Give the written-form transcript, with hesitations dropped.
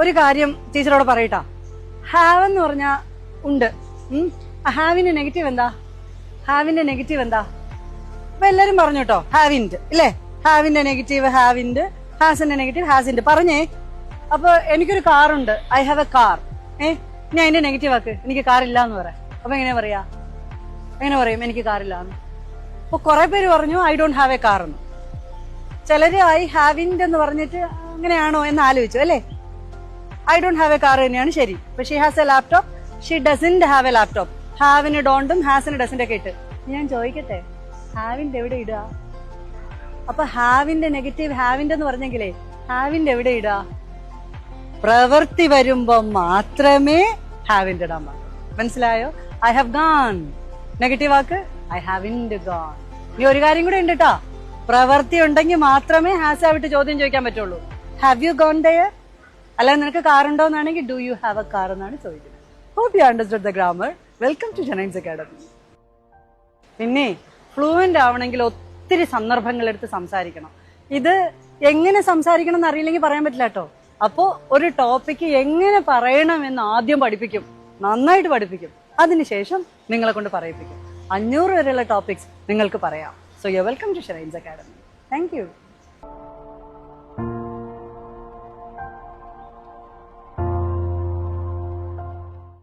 ഒരു കാര്യം ടീച്ചറോട് പറയട്ടാ. ഹാവ് എന്ന് പറഞ്ഞാ ഉണ്ട്. ഹാവിന്റെ നെഗറ്റീവ് എന്താ? ഹാവിന്റെ നെഗറ്റീവ് എന്താ? അപ്പൊ എല്ലാരും പറഞ്ഞു കേട്ടോ, ഹാവിന്റ് ഇല്ലേ? ഹാവിന്റെ നെഗറ്റീവ് ഹാവിന്റ്, ഹാസിന്റെ നെഗറ്റീവ് ഹാസിന്റെ പറഞ്ഞേ. അപ്പൊ എനിക്കൊരു കാറുണ്ട്, ഐ ഹാവ് എ കാർ. ഞാൻ അതിന്റെ നെഗറ്റീവ് ആക്ക്, എനിക്ക് കാറില്ല എന്ന് പറയാം. അപ്പൊ എങ്ങനെ പറയാ? എങ്ങനെ പറയും എനിക്ക് കാറില്ല എന്ന്? അപ്പൊ കുറെ പേര് പറഞ്ഞു I don't have a car എന്ന്. ചിലര് ഐ ഹാവിന്റ് എന്ന് പറഞ്ഞിട്ട് അങ്ങനെയാണോ എന്ന് ആലോചിച്ചു അല്ലേ? I don't have a car തന്നെയാണ് ശരി. പക്ഷെ she has a laptop, she doesn't have a laptop. ഹാവിന് ഡോണ്ടും ഹാസിന് ഡസന്റ് ഒക്കെ ഇട്ട്. ഞാൻ ചോദിക്കട്ടെ, ഹാവിന്റെ എവിടെ ഇടുക? അപ്പൊ ഹാവിന്റെ നെഗറ്റീവ് ഹാവിന്റെ എന്ന് പറഞ്ഞെങ്കിലേ ഹാവിന്റെ എവിടെ ഇടുക? പ്രവൃത്തി വരുമ്പോ മാത്രമേ ഹാവിന്റെ ഇടാൻ പാടുള്ളൂ. മനസ്സിലായോ? ഐ ഹാവ് ഗാൺ നെഗറ്റീവ് ആക്ക് ഐ ഹാവിന്റ് ഗാൺ. ഈ ഒരു കാര്യം കൂടെ ഉണ്ട് കേട്ടോ, പ്രവൃത്തി ഉണ്ടെങ്കിൽ മാത്രമേ ഹാസ് ആവിട്ട് ചോദ്യം ചോദിക്കാൻ പറ്റുള്ളൂ. Have you gone there? അല്ലാതെ നിനക്ക് കാർ ഉണ്ടോ എന്നാണെങ്കിൽ do you have a car എന്നാണ് ചോദിക്കുന്നത്. Hope you understood the grammar. Welcome to Shenine's academy. പിന്നെ ഫ്ലുവന്റ് ആവണമെങ്കിൽ ഒത്തിരി സന്ദർഭങ്ങൾ എടുത്ത് സംസാരിക്കണം. ഇത് എങ്ങനെ സംസാരിക്കണം എന്ന് അറിയില്ലെങ്കിൽ പറയാൻ പറ്റില്ല കേട്ടോ. അപ്പോ ഒരു ടോപ്പിക്ക് എങ്ങനെ പറയണം എന്ന് ആദ്യം പഠിപ്പിക്കും, നന്നായിട്ട് പഠിപ്പിക്കും. അതിനുശേഷം നിങ്ങളെ കൊണ്ട് പറയിപ്പിക്കും. 500 വരെയുള്ള ടോപ്പിക്സ് നിങ്ങൾക്ക് പറയാം. So you welcome to Shenine's academy. Thank U.